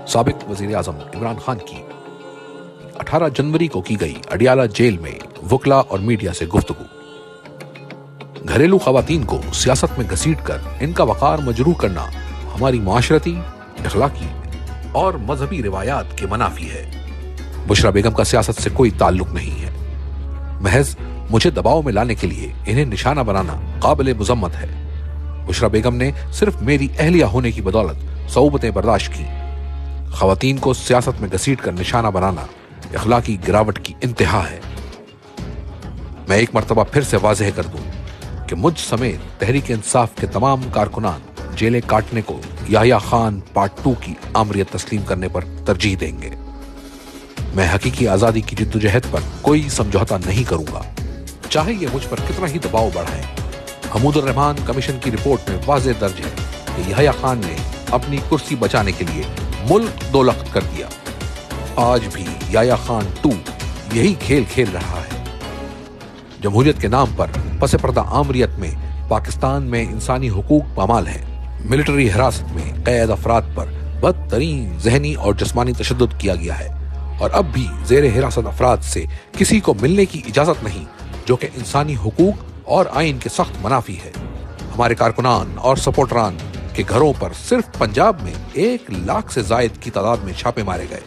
साबिक वजीर आजम इमरान खान की 18 जनवरी को की गई अडियाला जेल में वकला और मीडिया से गुफ्तगू। घरेलू खवातीन को सियासत में घसीट कर इनका वकार मजरूह करना हमारी माशरती, अखलाकी और मजहबी रिवायात के मनाफी है। बुशरा बेगम का सियासत से कोई ताल्लुक नहीं है। महज मुझे दबाव में लाने के लिए इन्हें निशाना बनाना काबिल मुजम्मत है। बुशरा बेगम ने सिर्फ मेरी अहलिया होने की बदौलत सऊबतें बर्दाश्त की। खवातीन को सियासत में घसीट कर निशाना बनाना अखलाकी गिरावट की इंतहा है। मैं एक मर्तबा फिर से वाज़ेह कर दूं कि मुझ समेत तहरीक इंसाफ के तमाम कारकुनान जेलें काटने को याह्या खान पार्ट 2 की आमरियत तस्लीम करने पर तरजीह देंगे। मैं हकीकी आज़ादी की जिद्दोजहद पर कोई समझौता नहीं करूंगा, चाहे ये मुझ पर कितना ही दबाव बढ़ाए। हमूदुर रहमान कमीशन की रिपोर्ट में वाज़ेह दर्ज है कि याह्या खान ने अपनी कुर्सी बचाने के लिए मुल्क दोलख्त कर दिया। आज भी याह्या खान 2 यही खेल खेल रहा है। जमहूरियत के नाम पर पसे पर्दा आमरियत में पाकिस्तान में इंसानी हुकूक पामाल है। मिलिट्री हिरासत में कैद अफराद पर बदतरीन जहनी और जिस्मानी तशद्दुद किया गया है और अब भी जेर हिरासत अफराद से किसी को मिलने की इजाजत नहीं, जो कि इंसानी हुकूक और आइन के सख्त मनाफी है। हमारे कारकुनान और सपोर्टरान के घरों पर सिर्फ पंजाब में 1 लाख से जायद की तादाद में छापे मारे गए।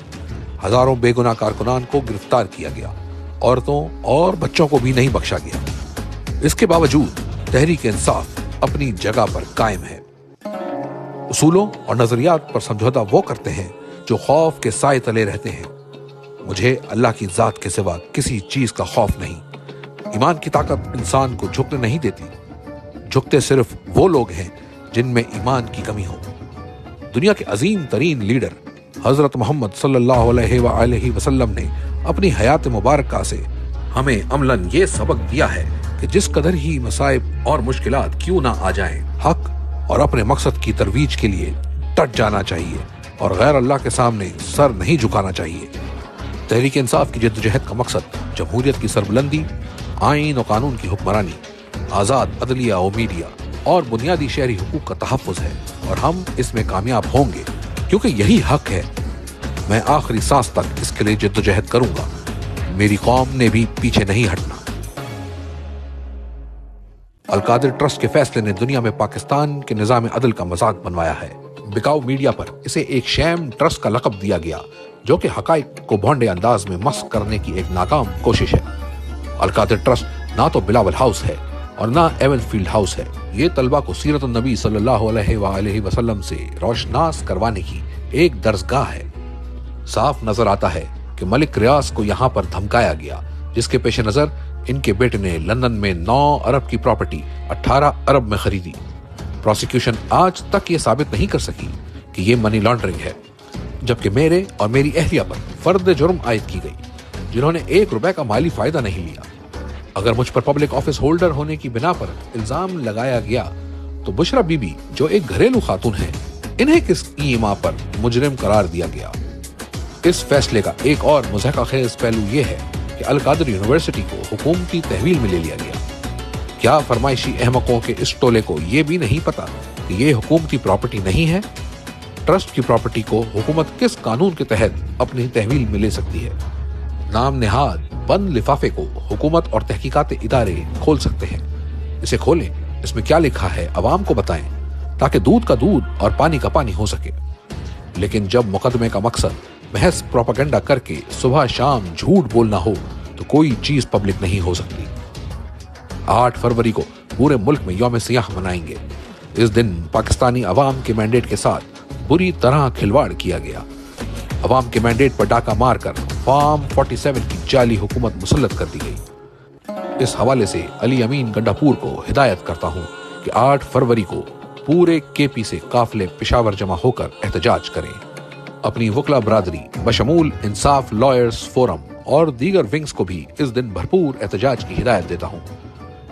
हजारों बेगुनाह कारकुनान को गिरफ्तार किया गया। औरतों और बच्चों को भी नहीं बख्शा गया। इसके बावजूद तहरीक इंसाफ अपनी जगह पर कायम है। उसूलों और नजरियात पर समझौता वो करते हैं जो खौफ के साए तले रहते हैं। मुझे अल्लाह की जात के सिवा किसी चीज का खौफ नहीं। ईमान की ताकत इंसान को झुकने नहीं देती। झुकते सिर्फ वो लोग हैं जिनमें ईमान की कमी हो। दुनिया के अजीम तरीन लीडर हजरत मोहम्मद सल्लल्लाहु अलैहि वसल्लम ने अपनी हयात मुबारका से हमें अमलन ये सबक दिया है कि जिस कदर ही मसाइब और मुश्किलात क्यों ना आ जाएं, हक और अपने मकसद की तरवीज के लिए डट जाना चाहिए और गैर अल्लाह के सामने सर नहीं झुकाना चाहिए। तहरीक इंसाफ की जद्दोजहद का मकसद जमहूरियत की सरबुलंदी, आइन और कानून की हुक्मरानी, आज़ाद अदलिया और मीडिया और बुनियादी शहरी हुकूक का तहफ़्फ़ुज़ है और हम इसमें कामयाब होंगे क्योंकि यही हक है। मैं आखिरी सांस तक इसके लिए जद्दोजहद करूंगा। मेरी कौम ने भी पीछे नहीं हटना। अलकादिर ट्रस्ट के फैसले ने दुनिया में पाकिस्तान के निज़ाम अदल का मजाक बनवाया है। बिकाऊ मीडिया पर इसे एक शैम ट्रस्ट का लक़ब दिया गया, जो कि हक़ाइक़ को भोंडे अंदाज में मस्ख़ करने की एक नाकाम कोशिश है। अलकादिर ट्रस्ट ना तो बिलावल हाउस है और ना एवन फील्ड हाउस है। ये तलबा को सीरत नबी सल्लल्लाहु अलैहि वसल्लम से रोशनास करवाने की एक दरसगाह है। साफ नजर आता है कि मलिक रियाज को यहाँ पर धमकाया गया, जिसके पेश नजर इनके बेटे ने लंदन में 9 अरब की प्रॉपर्टी 18 अरब में खरीदी। प्रोसिक्यूशन आज तक ये साबित नहीं कर सकी कि ये मनी लॉन्ड्रिंग है, जबकि मेरे और मेरी अहलिया पर फर्द जुर्म आयद की गई, जिन्होंने 1 रुपए का माली फायदा नहीं लिया। अगर मुझ पर पब्लिक ऑफिस होल्डर होने की बिना पर इल्जाम लगाया गया तो बुशरा बीबी, जो एक घरेलू खातून है, इन्हें किस ईमा पर मुजरिम करार दिया गया। इस फैसले का एक और मुज़हक़ाखेज़ पहलू यह है कि अल-कादिर यूनिवर्सिटी को हुकूमती तहवील में ले लिया गया। क्या फरमाइशी अहमकों के इस टोले को यह भी नहीं पता कि यह हुकूमती प्रॉपर्टी नहीं है? ट्रस्ट की प्रॉपर्टी को हुकूमत किस कानून के तहत अपनी तहवील में ले सकती है? नाम नेहाद बंद लिफाफे को हुकूमत और तहकीकात इदारे खोल सकते हैं। इसे खोलें, इसमें क्या लिखा है अवाम को बताएं, ताकि दूध का दूध और पानी का पानी हो सके। लेकिन जब मुकदमे का मकसद महज प्रोपेगेंडा करके सुबह शाम झूठ बोलना हो तो कोई चीज पब्लिक नहीं हो सकती। 8 फरवरी को पूरे मुल्क में यौम सियाह मनाएंगे। इस दिन पाकिस्तानी अवाम के मैंडेट के साथ बुरी तरह खिलवाड़ किया गया। अवाम के मैंडेट पर डाका मारकर फॉर्म 47 की जाली हुकूमत मुसल्लत कर दी गई। इस हवाले से अली अमीन गंडापुर को हिदायत करता हूँ कि 8 फरवरी को पूरे केपी से काफिले पेशावर जमा होकर एहतजाज करें। अपनी वकला बरादरी बशमूल इंसाफ लॉयर्स फोरम और दीगर विंग्स को भी इस दिन भरपूर एहतजाज की हिदायत देता हूँ।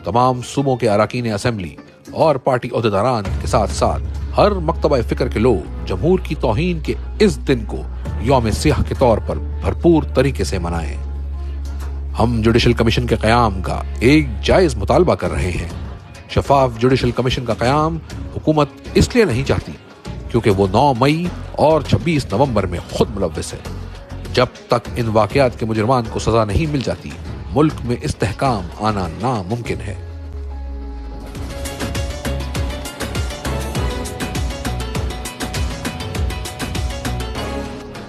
तमाम सूबों के अराकीन असेंबली और पार्टी ओहदेदारान के साथ साथ हर मकतबा फिक्र के लोग जमहूर की तौहीन के इस दिन को यौम सियाह के तौर पर भरपूर तरीके से मनाएं। हम जुडिशल कमीशन के क़याम का एक जायज मुतालबा कर रहे हैं। शफाफ जुडिशल कमीशन का क़याम हुकूमत इसलिए नहीं चाहती کیونکہ وہ 9 مئی اور 26 نومبر میں خود ملوث ہے۔ جب تک ان واقعات کے مجرمان کو سزا نہیں مل جاتی، ملک میں استحکام آنا ناممکن ہے۔